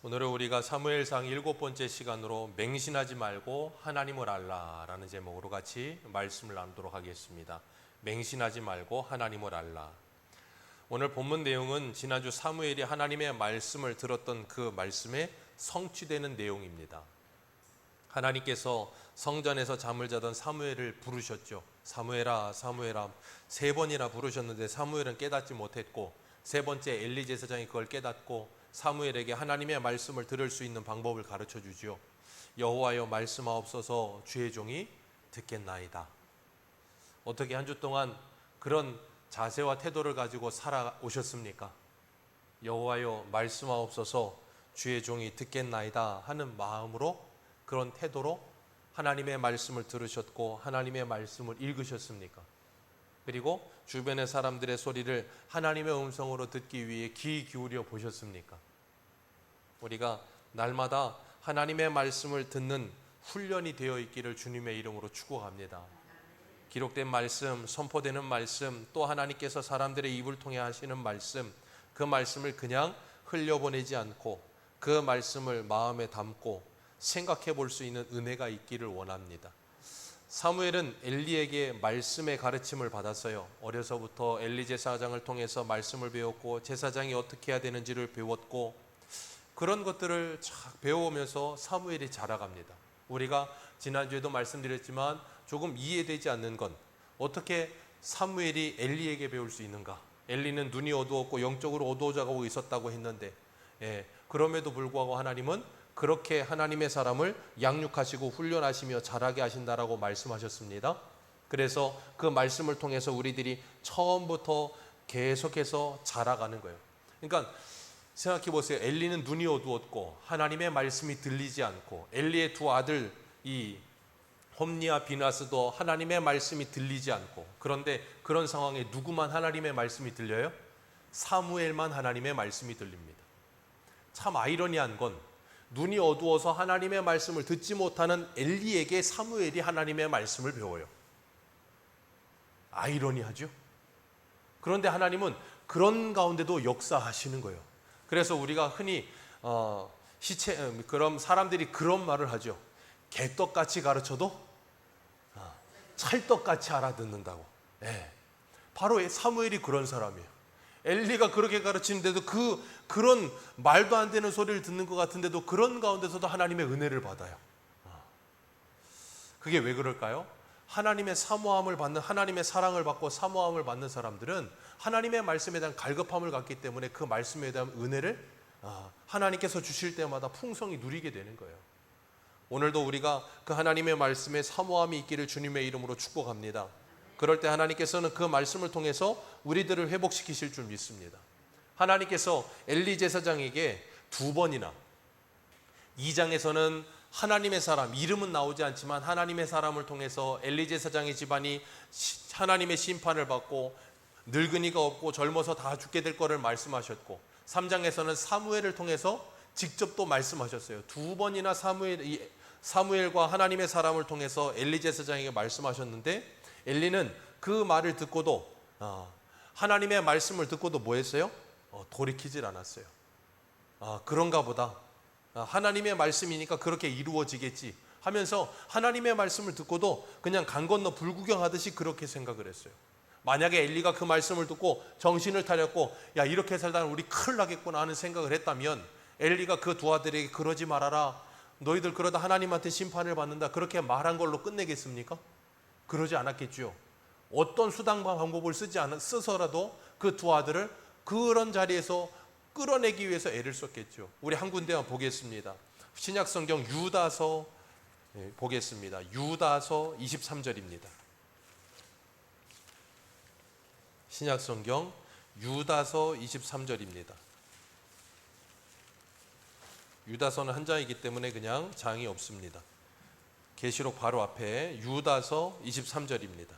오늘은 우리가 사무엘상 7번째 시간으로 맹신하지 말고 하나님을 알라라는 제목으로 같이 말씀을 나누도록 하겠습니다. 맹신하지 말고 하나님을 알라. 오늘 본문 내용은 지난주 사무엘이 하나님의 말씀을 들었던 그 말씀에 성취되는 내용입니다. 하나님께서 성전에서 잠을 자던 사무엘을 부르셨죠. 사무엘아, 사무엘아. 3번이나 부르셨는데 사무엘은 깨닫지 못했고, 3번째 엘리 제사장이 그걸 깨닫고 사무엘에게 하나님의 말씀을 들을 수 있는 방법을 가르쳐 주죠. 여호와여 말씀하옵소서, 주의 종이 듣겠나이다. 어떻게 한 주 동안 그런 자세와 태도를 가지고 살아오셨습니까? 여호와여 말씀하옵소서, 주의 종이 듣겠나이다 하는 마음으로, 그런 태도로 하나님의 말씀을 들으셨고 하나님의 말씀을 읽으셨습니까? 그리고 주변의 사람들의 소리를 하나님의 음성으로 듣기 위해 귀 기울여 보셨습니까? 우리가 날마다 하나님의 말씀을 듣는 훈련이 되어 있기를 주님의 이름으로 축복합니다. 기록된 말씀, 선포되는 말씀, 또 하나님께서 사람들의 입을 통해 하시는 말씀, 그 말씀을 그냥 흘려보내지 않고 그 말씀을 마음에 담고 생각해 볼 수 있는 은혜가 있기를 원합니다. 사무엘은 엘리에게 말씀의 가르침을 받았어요. 어려서부터 엘리 제사장을 통해서 말씀을 배웠고 제사장이 어떻게 해야 되는지를 배웠고, 그런 것들을 쫙 배워오면서 사무엘이 자라갑니다. 우리가 지난주에도 말씀드렸지만 조금 이해되지 않는 건, 어떻게 사무엘이 엘리에게 배울 수 있는가? 엘리는 눈이 어두웠고 영적으로 어두워져가고 있었다고 했는데, 그럼에도 불구하고 하나님은 그렇게 하나님의 사람을 양육하시고 훈련하시며 자라게 하신다라고 말씀하셨습니다. 그래서 그 말씀을 통해서 우리들이 처음부터 계속해서 자라가는 거예요. 그러니까 생각해 보세요. 엘리는 눈이 어두웠고 하나님의 말씀이 들리지 않고, 엘리의 두 아들 이 홈니와 비나스도 하나님의 말씀이 들리지 않고, 그런데 그런 상황에 누구만 하나님의 말씀이 들려요? 사무엘만 하나님의 말씀이 들립니다. 참 아이러니한 건, 눈이 어두워서 하나님의 말씀을 듣지 못하는 엘리에게 사무엘이 하나님의 말씀을 배워요. 아이러니하죠? 그런데 하나님은 그런 가운데도 역사하시는 거예요. 그래서 우리가 흔히 그럼 사람들이 그런 말을 하죠. 개떡같이 가르쳐도 찰떡같이 알아듣는다고. 바로 사무엘이 그런 사람이에요. 엘리가 그렇게 가르치는데도 그런 말도 안 되는 소리를 듣는 것 같은데도 그런 가운데서도 하나님의 은혜를 받아요. 그게 왜 그럴까요? 하나님의 사모함을 받는, 하나님의 사랑을 받고 사모함을 받는 사람들은 하나님의 말씀에 대한 갈급함을 갖기 때문에 그 말씀에 대한 은혜를 하나님께서 주실 때마다 풍성히 누리게 되는 거예요. 오늘도 우리가 그 하나님의 말씀에 사모함이 있기를 주님의 이름으로 축복합니다. 그럴 때 하나님께서는 그 말씀을 통해서 우리들을 회복시키실 줄 믿습니다. 하나님께서 엘리 제사장에게 2번이나, 2장에서는 하나님의 사람, 이름은 나오지 않지만 하나님의 사람을 통해서 엘리 제사장의 집안이 하나님의 심판을 받고 늙은이가 없고 젊어서 다 죽게 될 거를 말씀하셨고, 3장에서는 사무엘을 통해서 직접 또 말씀하셨어요. 2번이나 사무엘과 하나님의 사람을 통해서 엘리 제사장에게 말씀하셨는데, 엘리는 그 말을 듣고도, 하나님의 말씀을 듣고도 뭐 했어요? 돌이키질 않았어요. 그런가 보다. 하나님의 말씀이니까 그렇게 이루어지겠지 하면서 하나님의 말씀을 듣고도 그냥 강 건너 불구경하듯이 그렇게 생각을 했어요. 만약에 엘리가 그 말씀을 듣고 정신을 차렸고, 야, 이렇게 살다가 우리 큰일 나겠구나 하는 생각을 했다면, 엘리가 그 두 아들에게 그러지 말아라, 너희들 그러다 하나님한테 심판을 받는다, 그렇게 말한 걸로 끝내겠습니까? 그러지 않았겠죠. 어떤 수단과 방법을 써서라도 그 두 아들을 그런 자리에서 끌어내기 위해서 애를 썼겠죠. 우리 한 군데만 보겠습니다. 신약성경 유다서 보겠습니다. 유다서 23절입니다. 신약성경 유다서 23절입니다. 유다서는 한 장이기 때문에 그냥 장이 없습니다. 계시록 바로 앞에 유다서 23절입니다.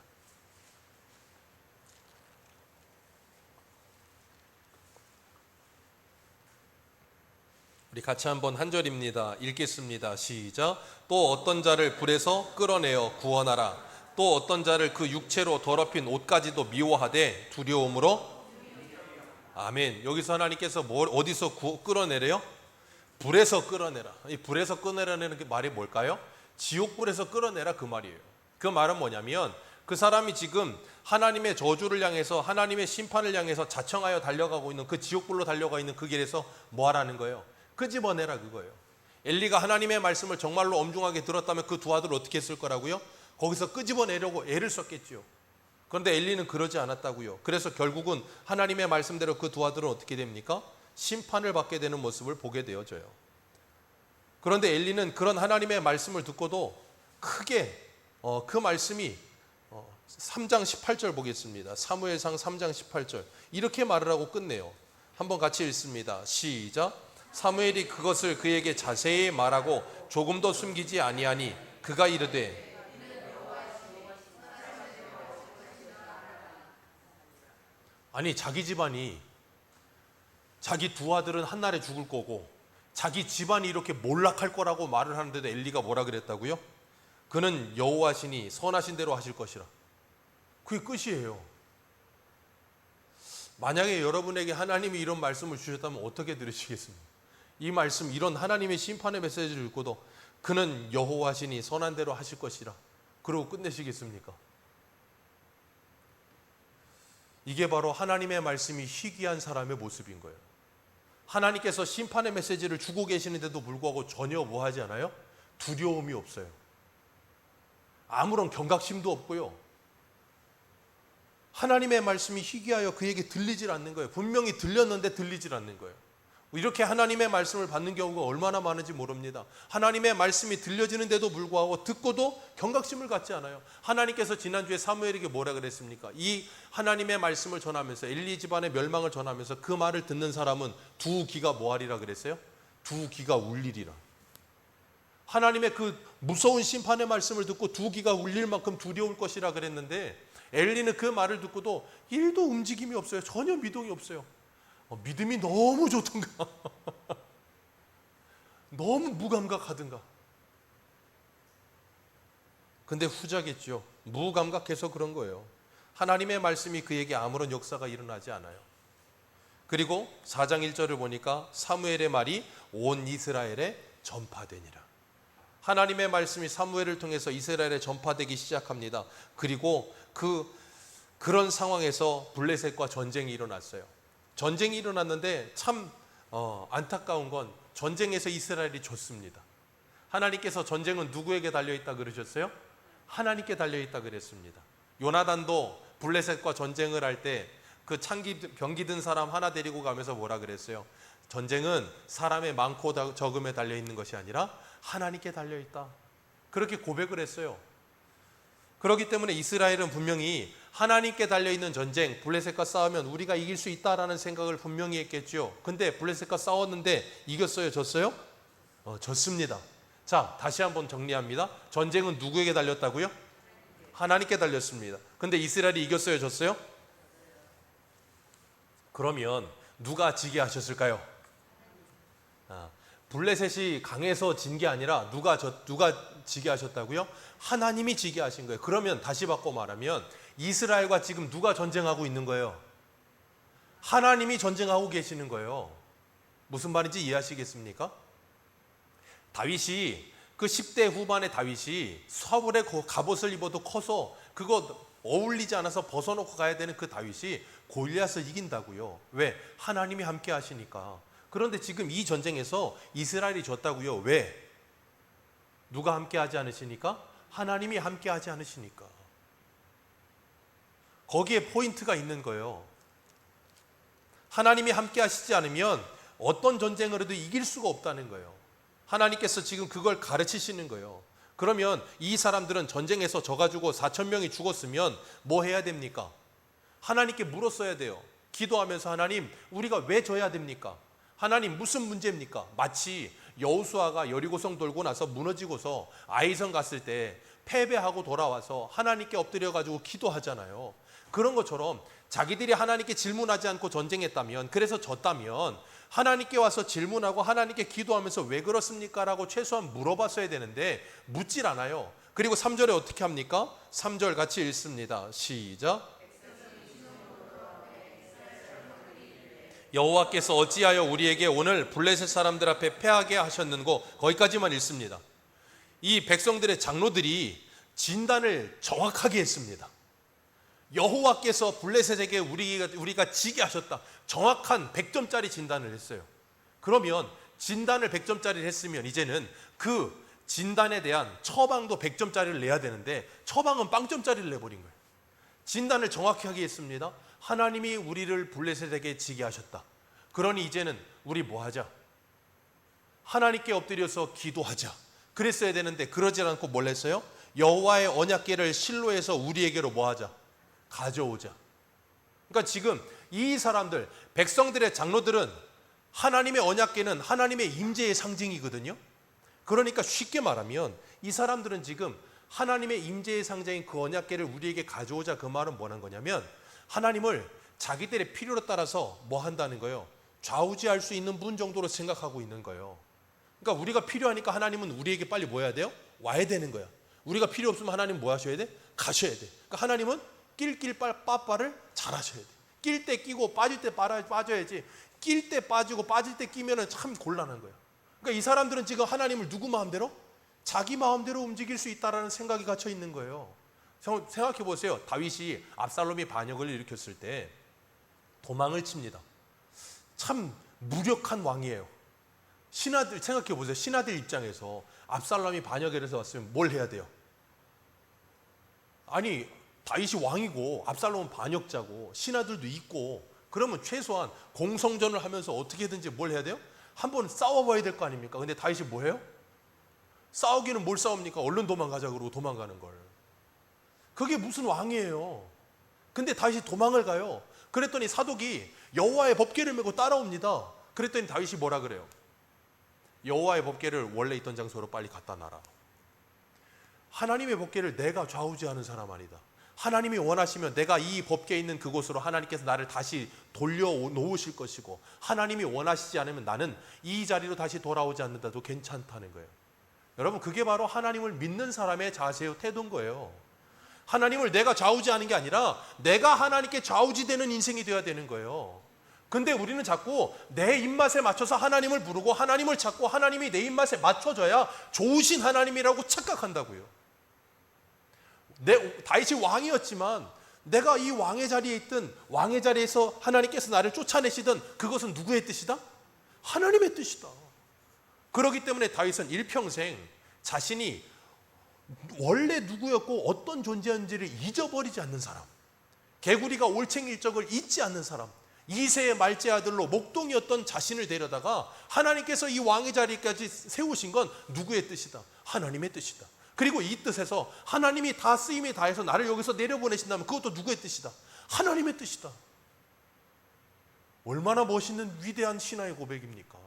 우리 같이 한번 한 절입니다. 읽겠습니다. 시작. 또 어떤 자를 불에서 끌어내어 구원하라. 또 어떤 자를 그 육체로 더럽힌 옷까지도 미워하되 두려움으로. 아멘. 여기서 하나님께서 어디서 끌어내래요? 불에서 끌어내라. 이 불에서 끌어내라는 게 말이 뭘까요? 지옥불에서 끌어내라 그 말이에요. 그 말은 뭐냐면 그 사람이 지금 하나님의 저주를 향해서 하나님의 심판을 향해서 자청하여 달려가고 있는 그 지옥불로 달려가 있는 그 길에서 뭐 하라는 거예요? 끄집어내라 그거예요. 엘리가 하나님의 말씀을 정말로 엄중하게 들었다면 그 두 아들을 어떻게 했을 거라고요? 거기서 끄집어내려고 애를 썼겠죠. 그런데 엘리는 그러지 않았다고요. 그래서 결국은 하나님의 말씀대로 그 두 아들은 어떻게 됩니까? 심판을 받게 되는 모습을 보게 되어져요. 그런데 엘리는 그런 하나님의 말씀을 듣고도 크게 그 말씀이 3장 18절 보겠습니다. 사무엘상 3장 18절 이렇게 말을 하고 끝내요. 한번 같이 읽습니다. 시작. 사무엘이 그것을 그에게 자세히 말하고 조금도 숨기지 아니하니 그가 이르되 아니 자기 집안이 자기 두 아들은 한날에 죽을 거고 자기 집안이 이렇게 몰락할 거라고 말을 하는데도 엘리가 뭐라 그랬다고요? 그는 여호와시니 선하신 대로 하실 것이라. 그게 끝이에요. 만약에 여러분에게 하나님이 이런 말씀을 주셨다면 어떻게 들으시겠습니까? 이 말씀, 이런 하나님의 심판의 메시지를 읽고도 그는 여호와시니 선한 대로 하실 것이라 그러고 끝내시겠습니까? 이게 바로 하나님의 말씀이 희귀한 사람의 모습인 거예요. 하나님께서 심판의 메시지를 주고 계시는데도 불구하고 전혀 뭐하지 않아요? 두려움이 없어요. 아무런 경각심도 없고요. 하나님의 말씀이 희귀하여 그에게 들리질 않는 거예요. 분명히 들렸는데 들리질 않는 거예요. 이렇게 하나님의 말씀을 받는 경우가 얼마나 많은지 모릅니다. 하나님의 말씀이 들려지는데도 불구하고 듣고도 경각심을 갖지 않아요. 하나님께서 지난주에 사무엘에게 뭐라 그랬습니까? 이 하나님의 말씀을 전하면서 엘리 집안의 멸망을 전하면서 그 말을 듣는 사람은 두 귀가 뭐하리라 그랬어요? 두 귀가 울리리라. 하나님의 그 무서운 심판의 말씀을 듣고 두 귀가 울릴 만큼 두려울 것이라 그랬는데 엘리는 그 말을 듣고도 1도 움직임이 없어요. 전혀 미동이 없어요. 믿음이 너무 좋던가 너무 무감각하던가. 근데 후자겠죠. 무감각해서 그런 거예요. 하나님의 말씀이 그에게 아무런 역사가 일어나지 않아요. 그리고 4장 1절을 보니까 사무엘의 말이 온 이스라엘에 전파되니라. 하나님의 말씀이 사무엘을 통해서 이스라엘에 전파되기 시작합니다. 그리고 그런 상황에서 블레셋과 전쟁이 일어났어요. 전쟁이 일어났는데 참 안타까운 건 전쟁에서 이스라엘이 졌습니다. 하나님께서 전쟁은 누구에게 달려있다 그러셨어요? 하나님께 달려있다 그랬습니다. 요나단도 블레셋과 전쟁을 할 때 그 병기 든 사람 하나 데리고 가면서 뭐라 그랬어요? 전쟁은 사람의 많고 적음에 달려있는 것이 아니라 하나님께 달려있다. 그렇게 고백을 했어요. 그렇기 때문에 이스라엘은 분명히 하나님께 달려있는 전쟁, 블레셋과 싸우면 우리가 이길 수 있다라는 생각을 분명히 했겠죠. 근데 블레셋과 싸웠는데 이겼어요? 졌어요? 졌습니다. 자, 다시 한번 정리합니다. 전쟁은 누구에게 달렸다고요? 하나님께 달렸습니다. 근데 이스라엘이 이겼어요? 졌어요? 그러면 누가 지게 하셨을까요? 블레셋이 강해서 진 게 아니라 누가 지게 하셨다고요? 하나님이 지게 하신 거예요. 그러면 다시 바꿔 말하면 이스라엘과 지금 누가 전쟁하고 있는 거예요? 하나님이 전쟁하고 계시는 거예요. 무슨 말인지 이해하시겠습니까? 다윗이 그 10대 후반의 다윗이 사울의 갑옷을 입어도 커서 그거 어울리지 않아서 벗어놓고 가야 되는 그 다윗이 골리앗을 이긴다고요. 왜? 하나님이 함께 하시니까. 그런데 지금 이 전쟁에서 이스라엘이 졌다고요. 왜? 누가 함께 하지 않으시니까? 하나님이 함께 하지 않으시니까. 거기에 포인트가 있는 거예요. 하나님이 함께 하시지 않으면 어떤 전쟁을 해도 이길 수가 없다는 거예요. 하나님께서 지금 그걸 가르치시는 거예요. 그러면 이 사람들은 전쟁에서 져가지고 4,000명이 죽었으면 뭐 해야 됩니까? 하나님께 물었어야 돼요. 기도하면서 하나님, 우리가 왜 져야 됩니까? 하나님, 무슨 문제입니까? 마치 여호수아가 여리고성 돌고 나서 무너지고서 아이성 갔을 때 패배하고 돌아와서 하나님께 엎드려가지고 기도하잖아요. 그런 것처럼 자기들이 하나님께 질문하지 않고 전쟁했다면, 그래서 졌다면 하나님께 와서 질문하고 하나님께 기도하면서 왜 그렇습니까? 라고 최소한 물어봤어야 되는데 묻질 않아요. 그리고 3절에 어떻게 합니까? 3절 같이 읽습니다. 시작. 여호와께서 어찌하여 우리에게 오늘 블레셋 사람들 앞에 패하게 하셨는고, 거기까지만 읽습니다. 이 백성들의 장로들이 진단을 정확하게 했습니다. 여호와께서 블레셋에게 우리가 지게 하셨다. 정확한 100점짜리 진단을 했어요. 그러면 진단을 100점짜리를 했으면 이제는 그 진단에 대한 처방도 100점짜리를 내야 되는데 처방은 빵점짜리를 내버린 거예요. 진단을 정확하게 했습니다. 하나님이 우리를 블레셋에게 지게 하셨다. 그러니 이제는 우리 뭐 하자? 하나님께 엎드려서 기도하자. 그랬어야 되는데 그러지 않고 뭘 했어요? 여호와의 언약궤를 실로에서 우리에게로 뭐 하자? 가져오자. 그러니까 지금 이 사람들, 백성들의 장로들은 하나님의 언약궤는 하나님의 임재의 상징이거든요. 그러니까 쉽게 말하면 이 사람들은 지금 하나님의 임재의 상징인 그 언약궤를 우리에게 가져오자, 그 말은 뭐라는 거냐면 하나님을 자기들의 필요에 따라서 뭐 한다는 거예요? 좌우지할 수 있는 분 정도로 생각하고 있는 거예요. 그러니까 우리가 필요하니까 하나님은 우리에게 빨리 뭐 해야 돼요? 와야 되는 거야. 우리가 필요 없으면 하나님 뭐 하셔야 돼? 가셔야 돼. 그러니까 하나님은 낄낄 빠빠를 잘 하셔야 돼. 낄 때 끼고 빠질 때 빠져야지. 낄 때 빠지고 빠질 때 끼면은 참 곤란한 거예요. 그러니까 이 사람들은 지금 하나님을 누구 마음대로? 자기 마음대로 움직일 수 있다라는 생각이 갇혀 있는 거예요. 생각해 보세요. 다윗이 압살롬이 반역을 일으켰을 때 도망을 칩니다. 참 무력한 왕이에요. 신하들 생각해 보세요. 신하들 입장에서 압살롬이 반역을 해서 왔으면 뭘 해야 돼요? 아니, 다윗이 왕이고 압살롬은 반역자고 신하들도 있고, 그러면 최소한 공성전을 하면서 어떻게든지 뭘 해야 돼요? 한번 싸워봐야 될 거 아닙니까? 근데 다윗이 뭐 해요? 싸우기는 뭘 싸웁니까? 얼른 도망가자 그러고 도망가는 걸. 그게 무슨 왕이에요? 근데 다윗이 도망을 가요. 그랬더니 사독이 여호와의 법궤를 메고 따라옵니다. 그랬더니 다윗이 뭐라 그래요? 여호와의 법궤를 원래 있던 장소로 빨리 갖다 놔라. 하나님의 법궤를 내가 좌우지하는 사람 아니다. 하나님이 원하시면 내가 이 법궤에 있는 그곳으로 하나님께서 나를 다시 돌려놓으실 것이고, 하나님이 원하시지 않으면 나는 이 자리로 다시 돌아오지 않는다도 괜찮다는 거예요. 여러분, 그게 바로 하나님을 믿는 사람의 자세요, 태도인 거예요. 하나님을 내가 좌우지하는 게 아니라 내가 하나님께 좌우지되는 인생이 되어야 되는 거예요. 근데 우리는 자꾸 내 입맛에 맞춰서 하나님을 부르고 하나님을 찾고 하나님이 내 입맛에 맞춰져야 좋으신 하나님이라고 착각한다고요. 다윗이 왕이었지만 내가 이 왕의 자리에 있든 왕의 자리에서 하나님께서 나를 쫓아내시든 그것은 누구의 뜻이다? 하나님의 뜻이다. 그렇기 때문에 다윗은 일평생 자신이 원래 누구였고 어떤 존재였는지를 잊어버리지 않는 사람, 개구리가 올챙이 일적을 잊지 않는 사람, 이새의 말째 아들로 목동이었던 자신을 데려다가 하나님께서 이 왕의 자리까지 세우신 건 누구의 뜻이다? 하나님의 뜻이다. 그리고 이 뜻에서 하나님이 다 쓰임이 다해서 나를 여기서 내려보내신다면 그것도 누구의 뜻이다? 하나님의 뜻이다. 얼마나 멋있는 위대한 신화의 고백입니까?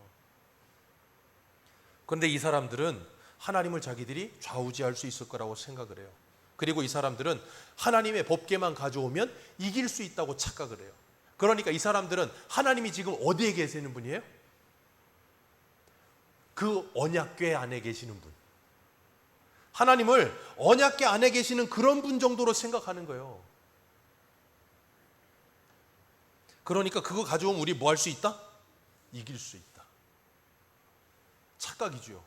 그런데 이 사람들은 하나님을 자기들이 좌우지할 수 있을 거라고 생각을 해요. 그리고 이 사람들은 하나님의 법궤만 가져오면 이길 수 있다고 착각을 해요. 그러니까 이 사람들은 하나님이 지금 어디에 계시는 분이에요? 그 언약궤 안에 계시는 분. 하나님을 언약궤 안에 계시는 그런 분 정도로 생각하는 거예요. 그러니까 그거 가져오면 우리 뭐 할 수 있다? 이길 수 있다. 착각이죠.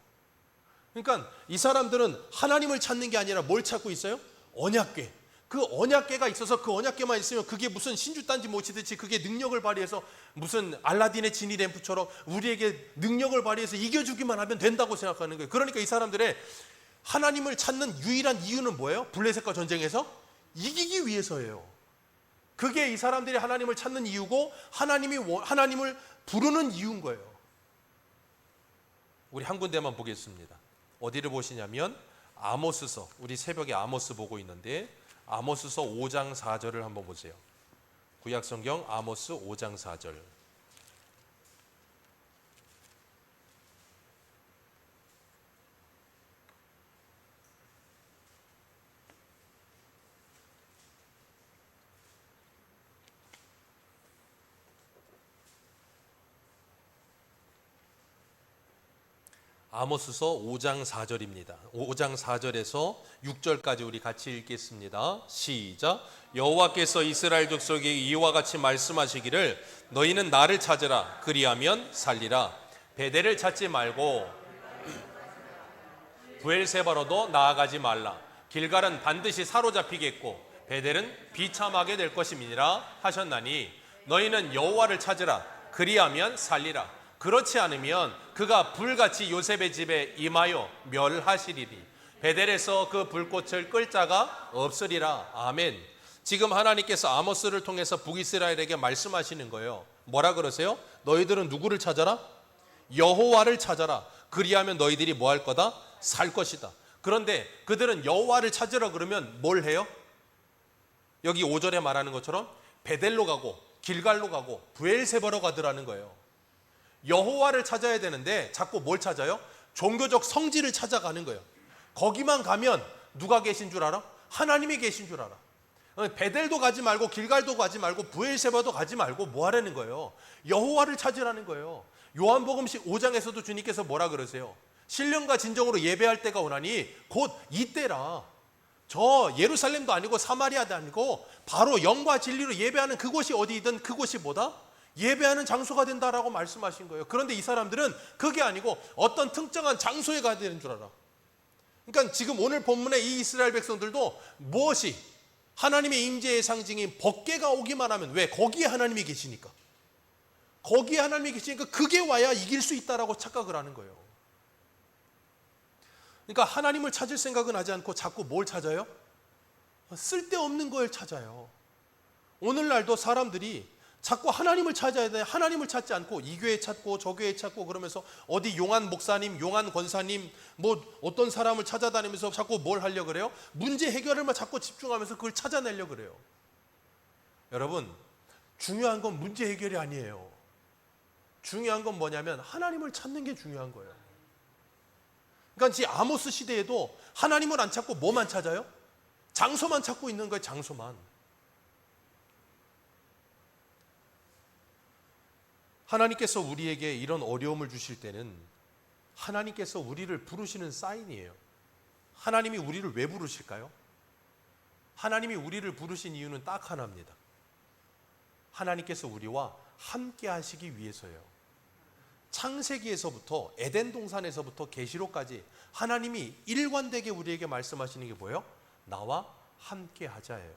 그러니까 이 사람들은 하나님을 찾는 게 아니라 뭘 찾고 있어요? 언약궤. 그 언약궤가 있어서 그 언약궤만 있으면 그게 무슨 신주단지 모치듯이 그게 능력을 발휘해서 무슨 알라딘의 지니 램프처럼 우리에게 능력을 발휘해서 이겨주기만 하면 된다고 생각하는 거예요. 그러니까 이 사람들의 하나님을 찾는 유일한 이유는 뭐예요? 블레셋과 전쟁에서 이기기 위해서예요. 그게 이 사람들이 하나님을 찾는 이유고 하나님을 부르는 이유인 거예요. 우리 한 군데만 보겠습니다. 어디를 보시냐면 아모스서, 우리 새벽에 아모스 보고 있는데 아모스서 5장 4절을 한번 보세요. 구약성경 아모스 5장 4절. 아모스서 5장 4절입니다. 5장 4절에서 6절까지 우리 같이 읽겠습니다. 시작. 여호와께서 이스라엘 족속에게 이와 같이 말씀하시기를 너희는 나를 찾으라. 그리하면 살리라. 베델을 찾지 말고 브엘세바로도 나아가지 말라. 길갈은 반드시 사로잡히겠고 베델은 비참하게 될 것임이니라 하셨나니 너희는 여호와를 찾으라. 그리하면 살리라. 그렇지 않으면 그가 불같이 요셉의 집에 임하여 멸하시리니 베델에서 그 불꽃을 끌 자가 없으리라. 아멘. 지금 하나님께서 아모스를 통해서 북이스라엘에게 말씀하시는 거예요. 뭐라 그러세요? 너희들은 누구를 찾아라? 여호와를 찾아라. 그리하면 너희들이 뭐 할 거다? 살 것이다. 그런데 그들은 여호와를 찾으라 그러면 뭘 해요? 여기 5절에 말하는 것처럼 베델로 가고 길갈로 가고 브엘세바로 가더라는 거예요. 여호와를 찾아야 되는데 자꾸 뭘 찾아요? 종교적 성지를 찾아가는 거예요. 거기만 가면 누가 계신 줄 알아? 하나님이 계신 줄 알아. 베델도 가지 말고 길갈도 가지 말고 브엘세바도 가지 말고 뭐 하라는 거예요? 여호와를 찾으라는 거예요. 요한복음 5장에서도 주님께서 뭐라 그러세요? 신령과 진정으로 예배할 때가 오나니 곧 이때라. 저 예루살렘도 아니고 사마리아도 아니고 바로 영과 진리로 예배하는 그곳이 어디이든 그곳이 뭐다? 예배하는 장소가 된다라고 말씀하신 거예요. 그런데 이 사람들은 그게 아니고 어떤 특정한 장소에 가야 되는 줄 알아. 그러니까 지금 오늘 본문의 이 이스라엘 백성들도 무엇이 하나님의 임재의 상징인 법궤가 오기만 하면, 왜? 거기에 하나님이 계시니까. 거기에 하나님이 계시니까 그게 와야 이길 수 있다라고 착각을 하는 거예요. 그러니까 하나님을 찾을 생각은 하지 않고 자꾸 뭘 찾아요? 쓸데없는 걸 찾아요. 오늘날도 사람들이 자꾸 하나님을 찾아야 돼. 하나님을 찾지 않고 이 교회 찾고 저 교회 찾고 그러면서 어디 용한 목사님, 용한 권사님, 뭐 어떤 사람을 찾아다니면서 자꾸 뭘 하려고 그래요? 문제 해결을만 자꾸 집중하면서 그걸 찾아내려고 그래요. 여러분, 중요한 건 문제 해결이 아니에요. 중요한 건 뭐냐면 하나님을 찾는 게 중요한 거예요. 그러니까 이 아모스 시대에도 하나님을 안 찾고 뭐만 찾아요? 장소만 찾고 있는 거예요. 장소만. 하나님께서 우리에게 이런 어려움을 주실 때는 하나님께서 우리를 부르시는 사인이에요. 하나님이 우리를 왜 부르실까요? 하나님이 우리를 부르신 이유는 딱 하나입니다. 하나님께서 우리와 함께 하시기 위해서예요. 창세기에서부터 에덴 동산에서부터 계시록까지 하나님이 일관되게 우리에게 말씀하시는 게 뭐예요? 나와 함께 하자예요.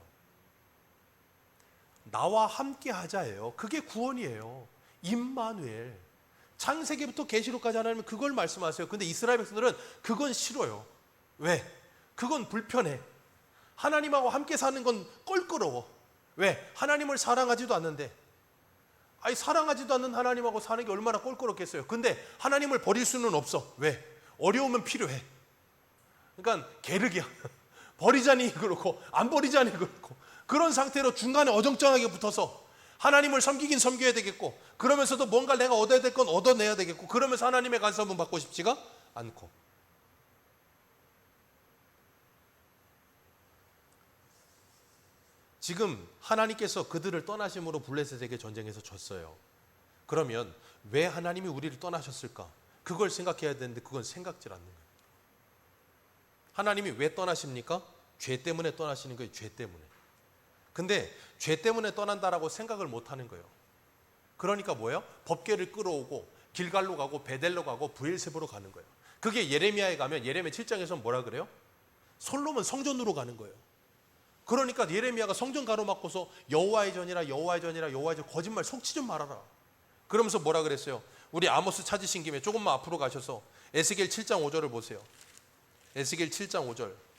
나와 함께 하자예요. 그게 구원이에요. 임마누엘. 창세기부터 계시록까지 하나님은 그걸 말씀하세요. 근데 이스라엘 백성들은 그건 싫어요. 왜? 그건 불편해. 하나님하고 함께 사는 건 껄끄러워. 왜? 하나님을 사랑하지도 않는데. 아니, 사랑하지도 않는 하나님하고 사는 게 얼마나 껄끄럽겠어요. 근데 하나님을 버릴 수는 없어. 왜? 어려우면 필요해. 그러니까 게르기야. 버리자니 그렇고 안 버리자니 그렇고 그런 상태로 중간에 어정쩡하게 붙어서 하나님을 섬기긴 섬겨야 되겠고, 그러면서도 뭔가 내가 얻어야 될 건 얻어내야 되겠고, 그러면서 하나님의 간섭은 받고 싶지가 않고. 지금 하나님께서 그들을 떠나심으로 블레셋에게 전쟁에서 졌어요. 그러면 왜 하나님이 우리를 떠나셨을까? 그걸 생각해야 되는데 그건 생각질 않는 거예요. 하나님이 왜 떠나십니까? 죄 때문에 떠나시는 거예요. 죄 때문에. 근데 죄 때문에 떠난다라고 생각을 못 하는 거예요. 그러니까 뭐예요? 법궤를 끌어오고 길갈로 가고 베델로 가고 브엘세바로 가는 거예요. 그게 예레미야에 가면 예레미야 7장에서는 뭐라 그래요? 솔로몬 성전으로 가는 거예요. 그러니까 예레미야가 성전 가로막고서 여호와의 전이라 여호와의 전이라 여호와의 전, 거짓말 속지 좀 말아라. 그러면서 뭐라 그랬어요? 우리 아모스 찾으신 김에 조금만 앞으로 가셔서 에스겔 7장 5절을 보세요. 에스겔 7장 5절.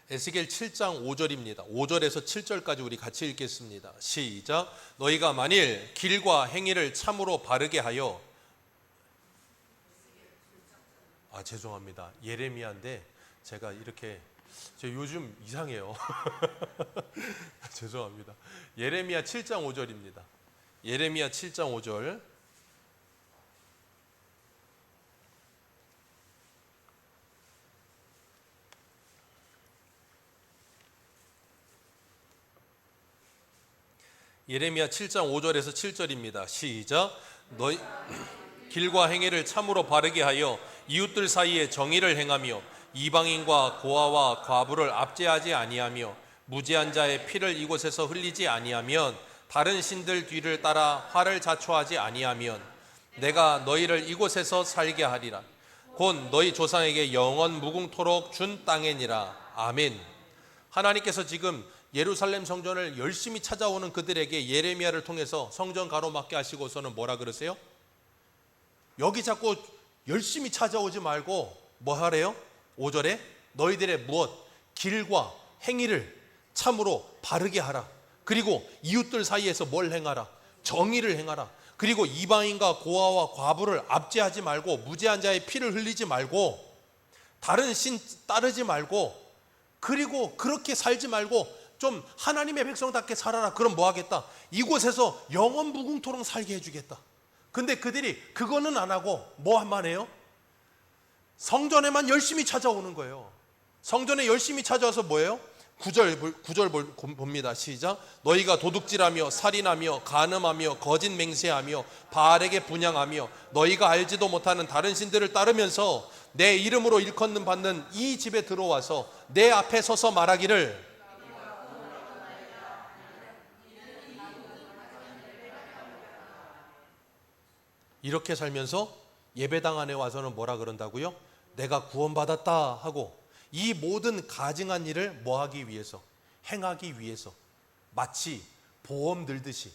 에스겔 7장 5절입니다. 5절에서 7절까지 우리 같이 읽겠습니다. 시작. 너희가 만일 길과 행위를 참으로 바르게 하여, 죄송합니다. 예레미야인데 제가 이렇게, 저 요즘 이상해요. 죄송합니다. 예레미야 7장 5절입니다. 예레미야 7장 5절. 예레미야 7장 5절에서 7절입니다. 시작. 너희 길과 행위를 참으로 바르게 하여 이웃들 사이에 정의를 행하며 이방인과 고아와 과부를 압제하지 아니하며 무죄한 자의 피를 이곳에서 흘리지 아니하면 다른 신들 뒤를 따라 화를 자초하지 아니하면 내가 너희를 이곳에서 살게 하리라. 곧 너희 조상에게 영원 무궁토록 준 땅이니라. 아멘. 하나님께서 지금 예루살렘 성전을 열심히 찾아오는 그들에게 예레미야를 통해서 성전 가로막게 하시고서는 뭐라 그러세요? 여기 자꾸 열심히 찾아오지 말고 뭐 하래요? 5절에 너희들의 무엇? 길과 행위를 참으로 바르게 하라. 그리고 이웃들 사이에서 뭘 행하라? 정의를 행하라. 그리고 이방인과 고아와 과부를 압제하지 말고 무죄한 자의 피를 흘리지 말고 다른 신 따르지 말고 그리고 그렇게 살지 말고 좀 하나님의 백성답게 살아라. 그럼 뭐 하겠다? 이곳에서 영원 무궁토록 살게 해주겠다. 근데 그들이 그거는 안 하고 뭐만 해요? 성전에만 열심히 찾아오는 거예요. 성전에 열심히 찾아와서 뭐예요? 9절 봅니다. 시작. 너희가 도둑질하며 살인하며 간음하며 거짓 맹세하며 바알에게 분향하며 너희가 알지도 못하는 다른 신들을 따르면서 내 이름으로 일컫는 받는 이 집에 들어와서 내 앞에 서서 말하기를 이렇게 살면서 예배당 안에 와서는 뭐라 그런다고요? 내가 구원받았다 하고 이 모든 가증한 일을 뭐 하기 위해서? 행하기 위해서 마치 보험 들듯이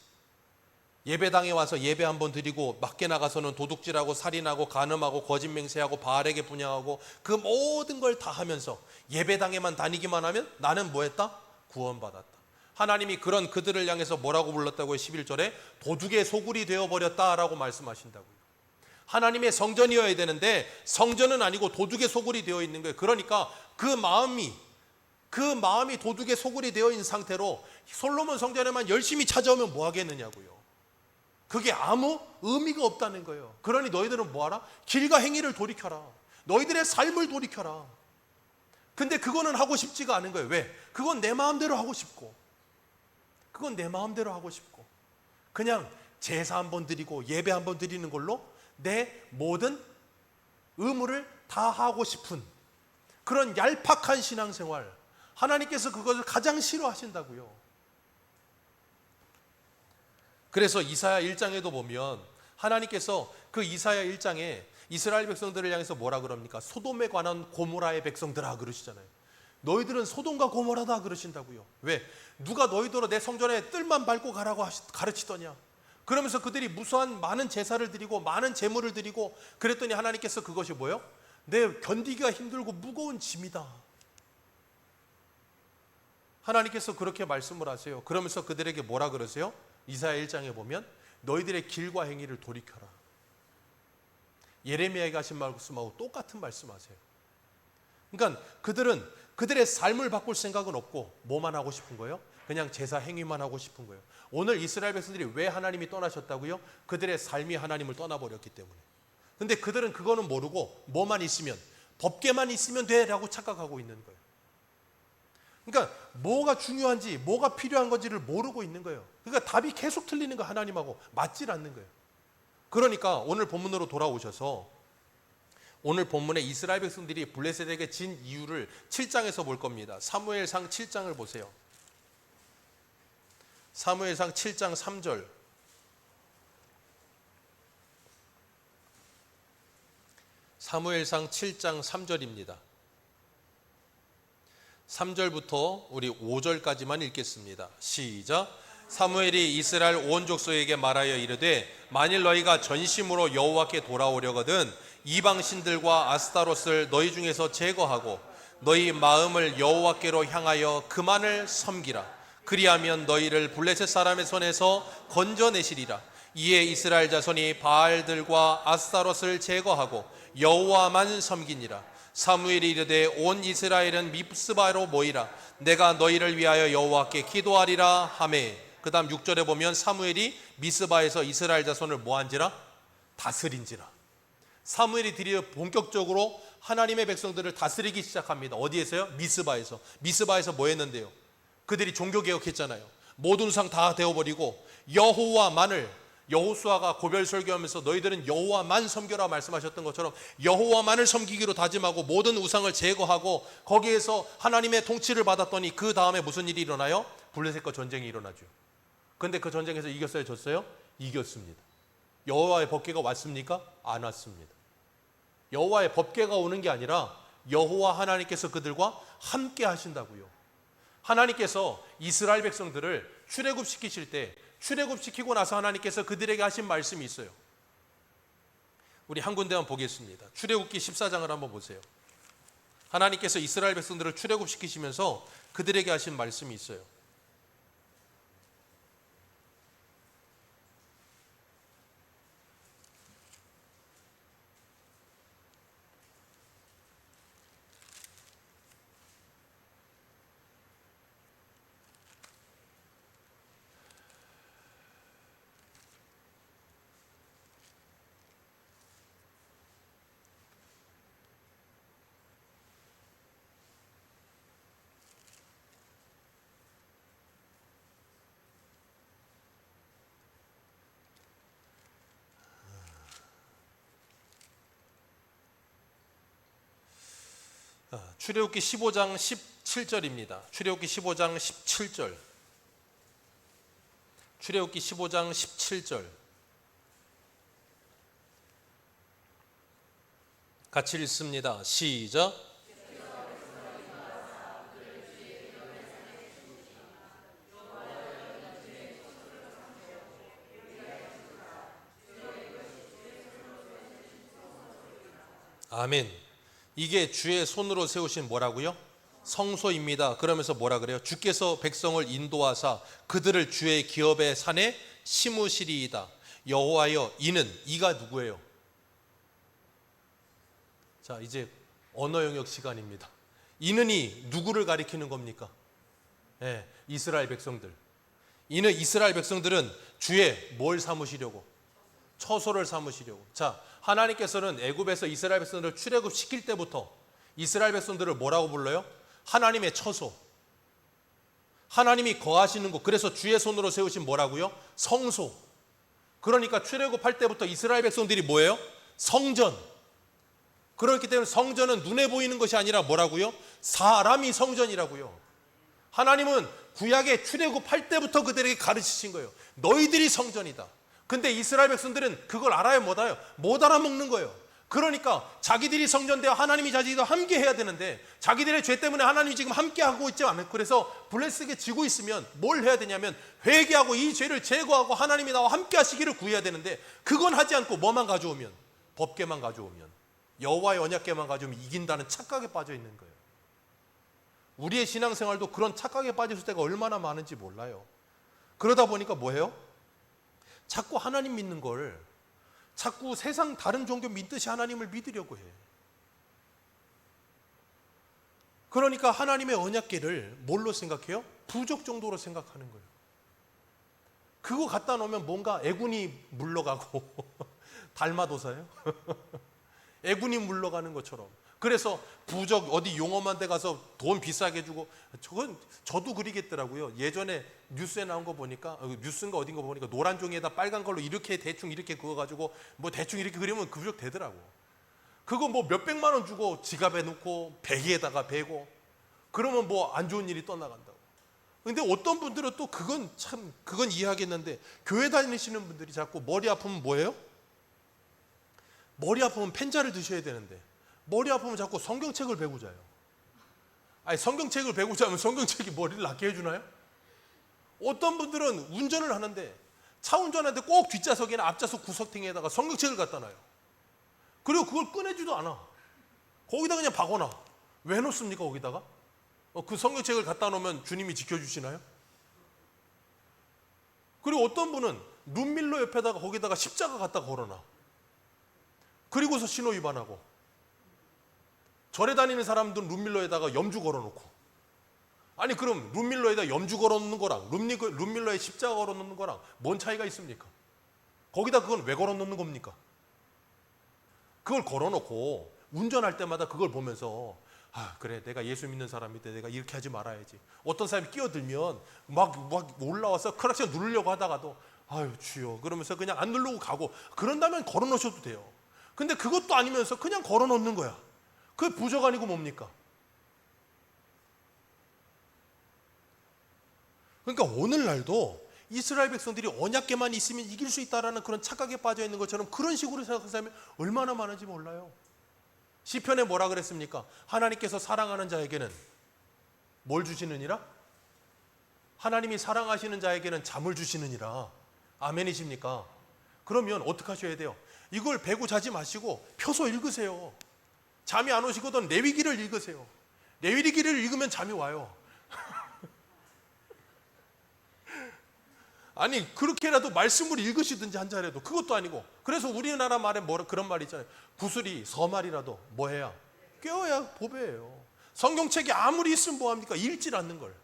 예배당에 와서 예배 한번 드리고 밖에 나가서는 도둑질하고 살인하고 간음하고 거짓 맹세하고 바알에게 분향하고 그 모든 걸 다 하면서 예배당에만 다니기만 하면 나는 뭐 했다? 구원받았다. 하나님이 그런 그들을 향해서 뭐라고 불렀다고요? 11절에 도둑의 소굴이 되어버렸다라고 말씀하신다고요. 하나님의 성전이어야 되는데 성전은 아니고 도둑의 소굴이 되어 있는 거예요. 그러니까 그 마음이 도둑의 소굴이 되어 있는 상태로 솔로몬 성전에만 열심히 찾아오면 뭐 하겠느냐고요. 그게 아무 의미가 없다는 거예요. 그러니 너희들은 뭐 하라? 길과 행위를 돌이켜라. 너희들의 삶을 돌이켜라. 근데 그거는 하고 싶지가 않은 거예요. 왜? 그건 내 마음대로 하고 싶고 그냥 제사 한번 드리고 예배 한번 드리는 걸로 내 모든 의무를 다 하고 싶은 그런 얄팍한 신앙생활, 하나님께서 그것을 가장 싫어하신다고요. 그래서 이사야 1장에도 보면 하나님께서 그 이사야 1장에 이스라엘 백성들을 향해서 뭐라 그럽니까? 소돔에 관한 고모라의 백성들아 그러시잖아요. 너희들은 소돔과 고모라다 그러신다고요. 왜? 누가 너희들로 내 성전에 뜰만 밟고 가라고 가르치더냐. 그러면서 그들이 무수한 많은 제사를 드리고 많은 제물을 드리고 그랬더니 하나님께서 그것이 뭐예요? 내 견디기가 힘들고 무거운 짐이다. 하나님께서 그렇게 말씀을 하세요. 그러면서 그들에게 뭐라 그러세요? 이사야 1장에 보면 너희들의 길과 행위를 돌이켜라. 예레미야에게 하신 말씀하고 똑같은 말씀하세요. 그러니까 그들은 그들의 삶을 바꿀 생각은 없고 뭐만 하고 싶은 거예요? 그냥 제사 행위만 하고 싶은 거예요. 오늘 이스라엘 백성들이 왜 하나님이 떠나셨다고요? 그들의 삶이 하나님을 떠나버렸기 때문에. 근데 그들은 그거는 모르고 뭐만 있으면 법계만 있으면 돼라고 착각하고 있는 거예요. 그러니까 뭐가 중요한지 뭐가 필요한 건지를 모르고 있는 거예요. 그러니까 답이 계속 틀리는 거 하나님하고 맞질 않는 거예요. 그러니까 오늘 본문으로 돌아오셔서 오늘 본문에 이스라엘 백성들이 블레셋에게 진 이유를 7장에서 볼 겁니다. 사무엘상 7장을 보세요. 사무엘상 7장 3절. 사무엘상 7장 3절입니다. 3절부터 우리 5절까지만 읽겠습니다. 시작. 사무엘이 이스라엘 온 족속에게 말하여 이르되 만일 너희가 전심으로 여호와께 돌아오려거든 이방 신들과 아스타롯을 너희 중에서 제거하고 너희 마음을 여호와께로 향하여 그만을 섬기라. 그리하면 너희를 블레셋 사람의 손에서 건져내시리라. 이에 이스라엘 자손이 바알들과 아스타롯을 제거하고 여호와만 섬기니라. 사무엘이 이르되 온 이스라엘은 미스바로 모이라. 내가 너희를 위하여 여호와께 기도하리라 하매. 그 다음 6절에 보면 사무엘이 미스바에서 이스라엘 자손을 뭐한지라? 다스린지라. 사무엘이 드디어 본격적으로 하나님의 백성들을 다스리기 시작합니다. 어디에서요? 미스바에서. 미스바에서 뭐 했는데요? 그들이 종교개혁했잖아요. 모든 우상 다 데워버리고 여호와만을, 여호수아가 고별 설교하면서 너희들은 여호와만 섬겨라 말씀하셨던 것처럼 여호와만을 섬기기로 다짐하고 모든 우상을 제거하고 거기에서 하나님의 통치를 받았더니 그 다음에 무슨 일이 일어나요? 블레셋과 전쟁이 일어나죠. 근데 그 전쟁에서 이겼어요, 졌어요? 이겼습니다. 여호와의 법궤가 왔습니까? 안 왔습니다. 여호와의 법궤가 오는 게 아니라 여호와 하나님께서 그들과 함께 하신다고요. 하나님께서 이스라엘 백성들을 출애굽시키실 때 출애굽시키고 나서 하나님께서 그들에게 하신 말씀이 있어요. 우리 한 군데만 보겠습니다. 출애굽기 14장을 한번 보세요. 하나님께서 이스라엘 백성들을 출애굽시키시면서 그들에게 하신 말씀이 있어요. 출애굽기 15장 17절입니다. 출애굽기 15장 17절. 출애굽기 15장 17절. 같이 읽습니다. 시작. 아멘. 이게 주의 손으로 세우신 뭐라고요? 성소입니다. 그러면서 뭐라 그래요? 주께서 백성을 인도하사 그들을 주의 기업의 산에 심으시리이다. 여호와여, 이가 누구예요? 자, 이제 언어 영역 시간입니다. 이는이 누구를 가리키는 겁니까? 네, 이스라엘 백성들. 이스라엘 백성들은 주의 뭘 삼으시려고? 처소를 삼으시려고. 자, 하나님께서는 애굽에서 이스라엘 백성들을 출애굽시킬 때부터 이스라엘 백성들을 뭐라고 불러요? 하나님의 처소. 하나님이 거하시는 곳. 그래서 주의 손으로 세우신 뭐라고요? 성소. 그러니까 출애굽할 때부터 이스라엘 백성들이 뭐예요? 성전. 그렇기 때문에 성전은 눈에 보이는 것이 아니라 뭐라고요? 사람이 성전이라고요. 하나님은 구약에 출애굽할 때부터 그들에게 가르치신 거예요. 너희들이 성전이다. 근데 이스라엘 백성들은 그걸 알아요, 못 알아요? 못 알아먹는 거예요. 그러니까 자기들이 성전되어 하나님이 자기들과 함께 해야 되는데 자기들의 죄 때문에 하나님이 지금 함께 하고 있지 않아요. 그래서 블레셋에 지고 있으면 뭘 해야 되냐면 회개하고 이 죄를 제거하고 하나님이 나와 함께 하시기를 구해야 되는데 그건 하지 않고 뭐만 가져오면, 법궤만 가져오면, 여호와의 언약궤만 가져오면 이긴다는 착각에 빠져 있는 거예요. 우리의 신앙생활도 그런 착각에 빠졌을 때가 얼마나 많은지 몰라요. 그러다 보니까 뭐예요? 자꾸 하나님 믿는 걸 자꾸 세상 다른 종교 믿듯이 하나님을 믿으려고 해. 그러니까 하나님의 언약궤를 뭘로 생각해요? 부족 정도로 생각하는 거예요. 그거 갖다 놓으면 뭔가 애군이 물러가고 달마도사예요? 애군이 물러가는 것처럼. 그래서 부적 어디 용엄한 데 가서 돈 비싸게 주고, 저건 저도 그리겠더라고요. 예전에 뉴스에 나온 거 보니까, 뉴스인가 어딘가 보니까 노란 종이에다 빨간 걸로 이렇게 대충 이렇게 그어가지고 뭐 대충 이렇게 그리면 그 부적 되더라고. 그거 뭐 몇백만 원 주고 지갑에 넣고 베개에다가 베고 그러면 뭐 안 좋은 일이 떠나간다고. 근데 어떤 분들은 또 그건 이해하겠는데, 교회 다니시는 분들이 자꾸 머리 아프면 뭐예요? 머리 아프면 펜자를 드셔야 되는데 머리 아프면 자꾸 성경책을 베고 자요. 아니, 성경책을 베고 자면 성경책이 머리를 낫게 해주나요? 어떤 분들은 운전을 하는데 차 운전하는데 꼭 뒷좌석이나 앞좌석 구석탱이에다가 성경책을 갖다 놔요. 그리고 그걸 꺼내지도 않아. 거기다 그냥 박아놔. 왜 놓습니까 거기다가? 그 성경책을 갖다 놓으면 주님이 지켜주시나요? 그리고 어떤 분은 룸밀러 옆에다가 거기다가 십자가 갖다 걸어놔. 그리고서 신호 위반하고. 절에 다니는 사람들은 룸밀러에다가 염주 걸어놓고. 아니, 그럼 룸밀러에다 염주 걸어놓는 거랑 룸밀러에 십자가 걸어놓는 거랑 뭔 차이가 있습니까? 거기다 그건 왜 걸어놓는 겁니까? 그걸 걸어놓고 운전할 때마다 그걸 보면서 아, 그래, 내가 예수 믿는 사람인데 내가 이렇게 하지 말아야지. 어떤 사람이 끼어들면 막 올라와서 크락션 누르려고 하다가도 아유 주여 그러면서 그냥 안 누르고 가고, 그런다면 걸어 놓으셔도 돼요. 근데 그것도 아니면서 그냥 걸어 놓는 거야. 그게 부적 아니고 뭡니까? 그러니까 오늘날도 이스라엘 백성들이 언약궤만 있으면 이길 수 있다라는 그런 착각에 빠져 있는 것처럼 그런 식으로 생각하는 사람이 얼마나 많은지 몰라요. 시편에 뭐라 그랬습니까? 하나님께서 사랑하는 자에게는 뭘 주시느니라? 하나님이 사랑하시는 자에게는 잠을 주시느니라. 아멘이십니까? 그러면 어떻게 하셔야 돼요? 이걸 베고 자지 마시고 펴서 읽으세요. 잠이 안 오시거든 레위기를 읽으세요. 레위기를 읽으면 잠이 와요. 아니 그렇게라도 말씀을 읽으시든지 한 자라도, 그것도 아니고, 그래서 우리나라 말에 그런 말이 있잖아요. 구슬이 서말이라도 뭐 해야? 깨워야 보배예요. 성경책이 아무리 있으면 뭐합니까? 읽질 않는 걸.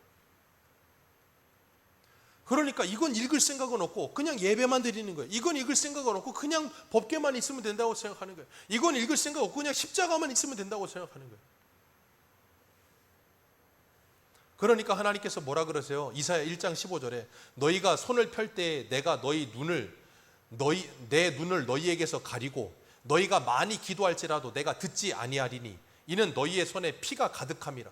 그러니까 이건 읽을 생각은 없고 그냥 예배만 드리는 거예요. 이건 읽을 생각은 없고 그냥 법궤만 있으면 된다고 생각하는 거예요. 이건 읽을 생각 없고 그냥 십자가만 있으면 된다고 생각하는 거예요. 그러니까 하나님께서 뭐라 그러세요? 이사야 1장 15절에 너희가 손을 펼 때 내가 내 눈을 너희에게서 가리고 너희가 많이 기도할지라도 내가 듣지 아니하리니 이는 너희의 손에 피가 가득함이라.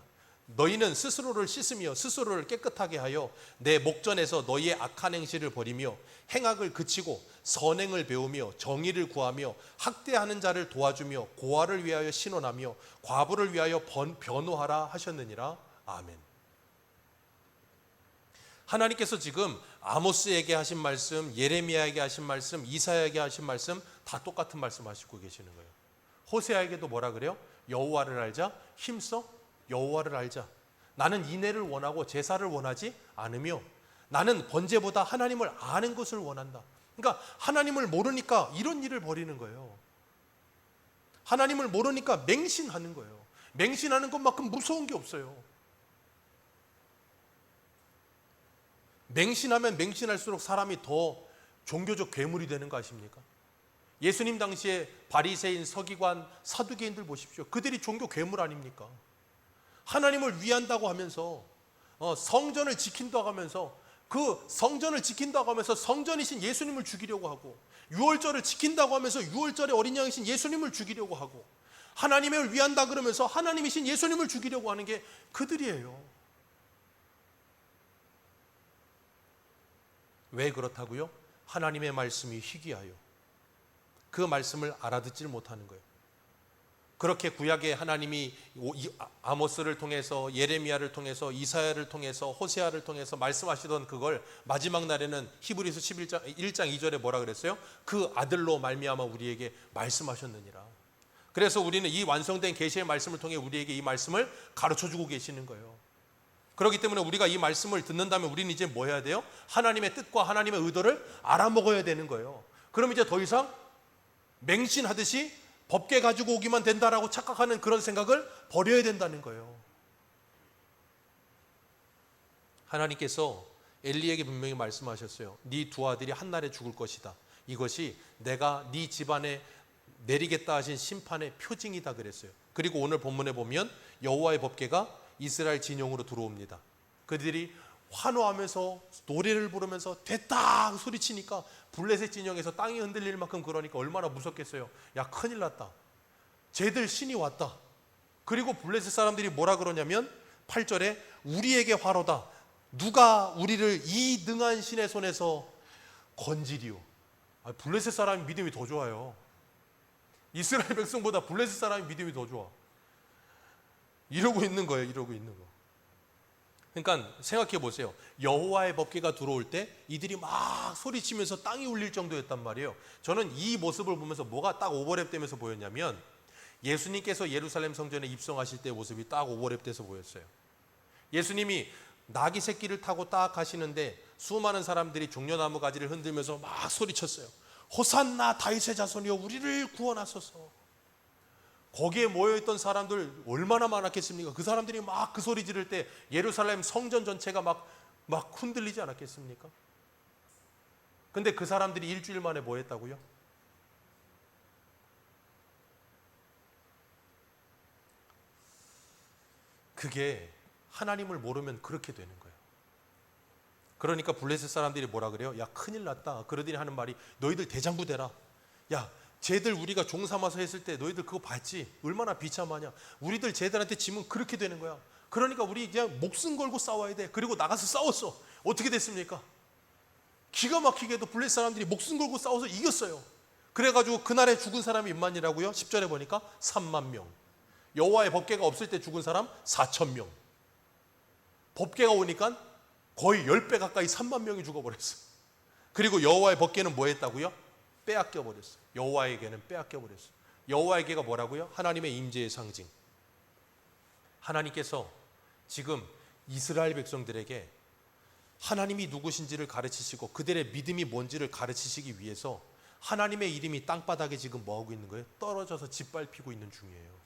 너희는 스스로를 씻으며 스스로를 깨끗하게 하여 내 목전에서 너희의 악한 행실을 버리며 행악을 그치고 선행을 배우며 정의를 구하며 학대하는 자를 도와주며 고아를 위하여 신원하며 과부를 위하여 변호하라 하셨느니라. 아멘. 하나님께서 지금 아모스에게 하신 말씀, 예레미야에게 하신 말씀, 이사야에게 하신 말씀 다 똑같은 말씀 하시고 계시는 거예요. 호세아에게도 뭐라 그래요? 여호와를 알자, 힘써 여호와를 알자. 나는 인애를 원하고 제사를 원하지 않으며 나는 번제보다 하나님을 아는 것을 원한다. 그러니까 하나님을 모르니까 이런 일을 벌이는 거예요. 하나님을 모르니까 맹신하는 거예요. 맹신하는 것만큼 무서운 게 없어요. 맹신하면 맹신할수록 사람이 더 종교적 괴물이 되는 거 아십니까? 예수님 당시에 바리새인, 서기관, 사두개인들 보십시오. 그들이 종교 괴물 아닙니까? 하나님을 위한다고 하면서 성전을 지킨다고 하면서 그 성전을 지킨다고 하면서 성전이신 예수님을 죽이려고 하고, 유월절을 지킨다고 하면서 유월절의 어린 양이신 예수님을 죽이려고 하고, 하나님을 위한다 그러면서 하나님이신 예수님을 죽이려고 하는 게 그들이에요. 왜 그렇다고요? 하나님의 말씀이 희귀하여 그 말씀을 알아듣질 못하는 거예요. 그렇게 구약의 하나님이 아모스를 통해서, 예레미야를 통해서, 이사야를 통해서, 호세아를 통해서 말씀하시던 그걸 마지막 날에는 히브리서 1장 2절에 뭐라 그랬어요? 그 아들로 말미암아 우리에게 말씀하셨느니라. 그래서 우리는 이 완성된 계시의 말씀을 통해 우리에게 이 말씀을 가르쳐주고 계시는 거예요. 그렇기 때문에 우리가 이 말씀을 듣는다면 우리는 이제 뭐 해야 돼요? 하나님의 뜻과 하나님의 의도를 알아먹어야 되는 거예요. 그럼 이제 더 이상 맹신하듯이 법궤 가지고 오기만 된다라고 착각하는 그런 생각을 버려야 된다는 거예요. 하나님께서 엘리에게 분명히 말씀하셨어요. 네 두 아들이 한날에 죽을 것이다. 이것이 내가 네 집안에 내리겠다 하신 심판의 표징이다 그랬어요. 그리고 오늘 본문에 보면 여호와의 법궤가 이스라엘 진영으로 들어옵니다. 그들이 환호하면서 노래를 부르면서 됐다 소리치니까 블레셋 진영에서 땅이 흔들릴 만큼, 그러니까 얼마나 무섭겠어요. 야 큰일 났다, 쟤들 신이 왔다. 그리고 블레셋 사람들이 뭐라 그러냐면 8절에 우리에게 화로다. 누가 우리를 이 능한 신의 손에서 건지리요. 블레셋 사람이 믿음이 더 좋아요. 이스라엘 백성보다 블레셋 사람이 믿음이 더 좋아. 이러고 있는 거예요. 이러고 있는 거. 그러니까 생각해 보세요. 여호와의 법궤가 들어올 때 이들이 막 소리치면서 땅이 울릴 정도였단 말이에요. 저는 이 모습을 보면서 뭐가 딱 오버랩되면서 보였냐면 예수님께서 예루살렘 성전에 입성하실 때 모습이 딱 오버랩돼서 보였어요. 예수님이 나귀 새끼를 타고 딱 가시는데 수많은 사람들이 종려나무 가지를 흔들면서 막 소리쳤어요. 호산나 다윗의 자손이여 우리를 구원하소서. 거기에 모여있던 사람들 얼마나 많았겠습니까? 그 사람들이 막 그 소리 지를 때 예루살렘 성전 전체가 막 흔들리지 않았겠습니까? 근데 그 사람들이 일주일 만에 뭐 했다고요? 그게 하나님을 모르면 그렇게 되는 거예요. 그러니까 블레셋 사람들이 뭐라 그래요? 야, 큰일 났다. 그러더니 하는 말이, 너희들 대장부 되라. 야, 쟤들 우리가 종 삼아서 했을 때 너희들 그거 봤지? 얼마나 비참하냐. 우리들 쟤들한테 지면 그렇게 되는 거야. 그러니까 우리 그냥 목숨 걸고 싸워야 돼. 그리고 나가서 싸웠어. 어떻게 됐습니까? 기가 막히게도 블레셋 사람들이 목숨 걸고 싸워서 이겼어요. 그래가지고 그날에 죽은 사람이 몇만이라고요? 10절에 보니까 3만 명. 여호와의 법궤가 없을 때 죽은 사람 4천 명. 법궤가 오니까 거의 10배 가까이 3만 명이 죽어버렸어요. 그리고 여호와의 법궤는 뭐 했다고요? 빼앗겨 버렸어요. 여호와에게는 빼앗겨 버렸어요. 여호와에게가 뭐라고요? 하나님의 임재의 상징. 하나님께서 지금 이스라엘 백성들에게 하나님이 누구신지를 가르치시고 그들의 믿음이 뭔지를 가르치시기 위해서 하나님의 이름이 땅바닥에 지금 뭐하고 있는 거예요? 떨어져서 짓밟히고 있는 중이에요.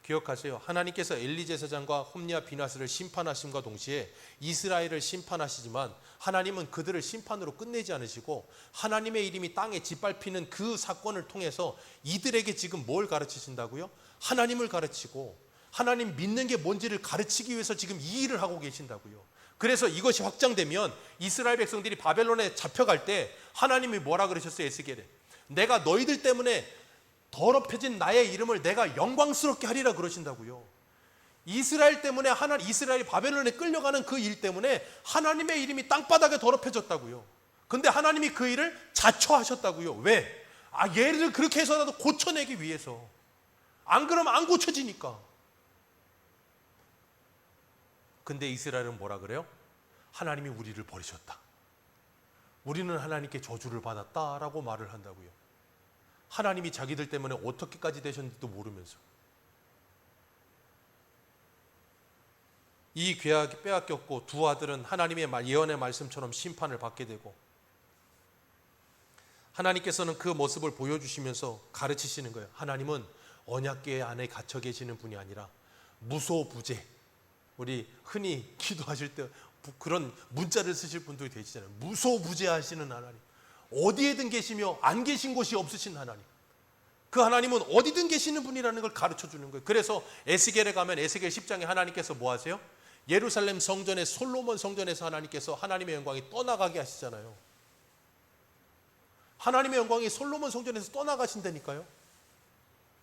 기억하세요. 하나님께서 엘리 제사장과 홈리와 비나스를 심판하심과 동시에 이스라엘을 심판하시지만 하나님은 그들을 심판으로 끝내지 않으시고 하나님의 이름이 땅에 짓밟히는 그 사건을 통해서 이들에게 지금 뭘 가르치신다고요? 하나님을 가르치고 하나님 믿는 게 뭔지를 가르치기 위해서 지금 이 일을 하고 계신다고요. 그래서 이것이 확장되면 이스라엘 백성들이 바벨론에 잡혀갈 때 하나님이 뭐라 그러셨어요? 에스겔에, 내가 너희들 때문에 더럽혀진 나의 이름을 내가 영광스럽게 하리라 그러신다고요. 이스라엘 때문에 이스라엘이 바벨론에 끌려가는 그 일 때문에 하나님의 이름이 땅바닥에 더럽혀졌다고요. 근데 하나님이 그 일을 자초하셨다고요. 왜? 얘를 그렇게 해서라도 고쳐내기 위해서. 안 그러면 안 고쳐지니까. 근데 이스라엘은 뭐라 그래요? 하나님이 우리를 버리셨다. 우리는 하나님께 저주를 받았다라고 말을 한다고요. 하나님이 자기들 때문에 어떻게까지 되셨는지도 모르면서. 이 괴하게 빼앗겼고 두 아들은 하나님의 예언의 말씀처럼 심판을 받게 되고, 하나님께서는 그 모습을 보여주시면서 가르치시는 거예요. 하나님은 언약궤 안에 갇혀 계시는 분이 아니라 무소부재, 우리 흔히 기도하실 때 그런 문자를 쓰실 분들이 계시잖아요. 무소부재하시는 하나님, 어디에든 계시며 안 계신 곳이 없으신 하나님, 그 하나님은 어디든 계시는 분이라는 걸 가르쳐 주는 거예요. 그래서 에스겔에 가면 에스겔 10장에 하나님께서 뭐 하세요? 예루살렘 성전에, 솔로몬 성전에서 하나님께서 하나님의 영광이 떠나가게 하시잖아요. 하나님의 영광이 솔로몬 성전에서 떠나가신다니까요.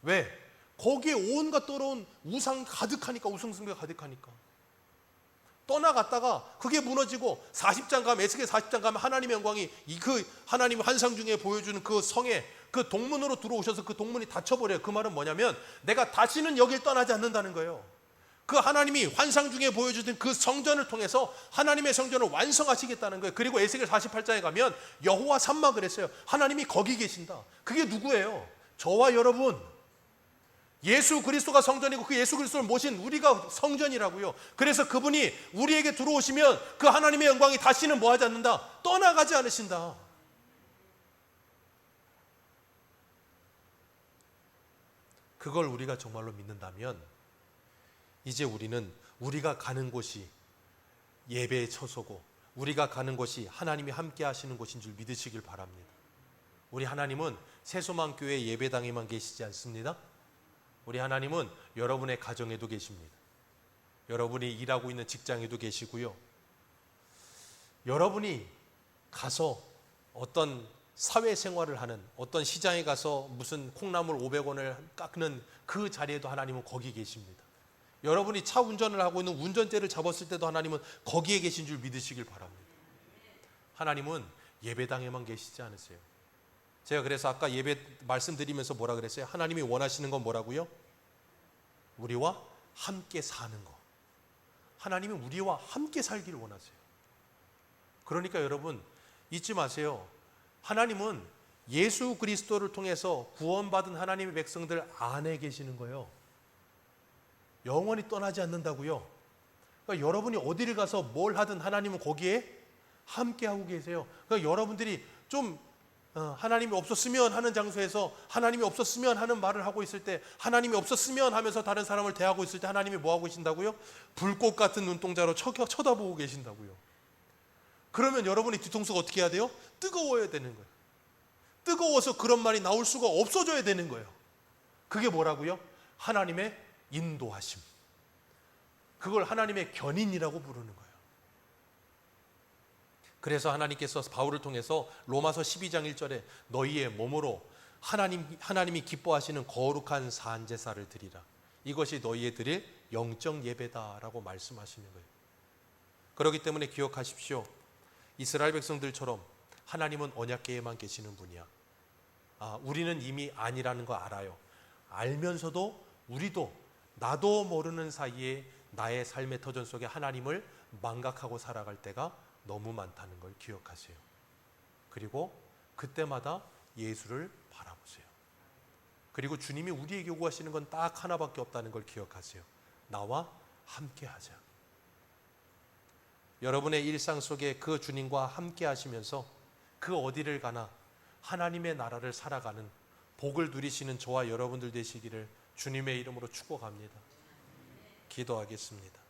왜? 거기에 온갖 더러운 우상 가득하니까, 우상숭배가 가득하니까. 떠나갔다가 그게 무너지고 40장 가면, 에스겔 40장 가면 하나님의 영광이 그 하나님 환상 중에 보여주는 그 성에, 그 동문으로 들어오셔서 그 동문이 닫혀버려요. 그 말은 뭐냐면 내가 다시는 여길 떠나지 않는다는 거예요. 그 하나님이 환상 중에 보여주던 그 성전을 통해서 하나님의 성전을 완성하시겠다는 거예요. 그리고 에스겔 48장에 가면 여호와 삼마 그랬어요. 하나님이 거기 계신다. 그게 누구예요? 저와 여러분. 예수 그리스도가 성전이고 그 예수 그리스도를 모신 우리가 성전이라고요. 그래서 그분이 우리에게 들어오시면 그 하나님의 영광이 다시는 뭐하지 않는다? 떠나가지 않으신다. 그걸 우리가 정말로 믿는다면 이제 우리는 우리가 가는 곳이 예배의 처소고 우리가 가는 곳이 하나님이 함께 하시는 곳인 줄 믿으시길 바랍니다. 우리 하나님은 새소망교회 예배당에만 계시지 않습니다. 우리 하나님은 여러분의 가정에도 계십니다. 여러분이 일하고 있는 직장에도 계시고요. 여러분이 가서 어떤 사회생활을 하는, 어떤 시장에 가서 무슨 콩나물 500원을 깎는 그 자리에도 하나님은 거기 계십니다. 여러분이 차 운전을 하고 있는 운전대를 잡았을 때도 하나님은 거기에 계신 줄 믿으시길 바랍니다. 하나님은 예배당에만 계시지 않으세요. 제가 그래서 아까 예배 말씀드리면서 뭐라 그랬어요? 하나님이 원하시는 건 뭐라고요? 우리와 함께 사는 거. 하나님은 우리와 함께 살기를 원하세요. 그러니까 여러분 잊지 마세요. 하나님은 예수 그리스도를 통해서 구원받은 하나님의 백성들 안에 계시는 거예요. 영원히 떠나지 않는다고요. 그러니까 여러분이 어디를 가서 뭘 하든 하나님은 거기에 함께 하고 계세요. 그러니까 여러분들이 좀 하나님이 없었으면 하는 장소에서 하나님이 없었으면 하는 말을 하고 있을 때, 하나님이 없었으면 하면서 다른 사람을 대하고 있을 때 하나님이 뭐 하고 계신다고요? 불꽃 같은 눈동자로 쳐다보고 계신다고요. 그러면 여러분이 뒤통수가 어떻게 해야 돼요? 뜨거워야 되는 거예요. 뜨거워서 그런 말이 나올 수가 없어져야 되는 거예요. 그게 뭐라고요? 하나님의 인도하심. 그걸 하나님의 견인이라고 부르는 거예요. 그래서 하나님께서 바울을 통해서 로마서 12장 1절에 너희의 몸으로 하나님이 기뻐하시는 거룩한 산제사를 드리라. 이것이 너희의 드릴 영적 예배다라고 말씀하시는 거예요. 그렇기 때문에 기억하십시오. 이스라엘 백성들처럼 하나님은 언약궤에만 계시는 분이야. 우리는 이미 아니라는 거 알아요. 알면서도 우리도 나도 모르는 사이에 나의 삶의 터전 속에 하나님을 망각하고 살아갈 때가 너무 많다는 걸 기억하세요. 그리고 그때마다 예수를 바라보세요. 그리고 주님이 우리에게 요구하시는 건 딱 하나밖에 없다는 걸 기억하세요. 나와 함께 하자. 여러분의 일상 속에 그 주님과 함께 하시면서 그 어디를 가나 하나님의 나라를 살아가는 복을 누리시는 저와 여러분들 되시기를 주님의 이름으로 축복합니다. 기도하겠습니다.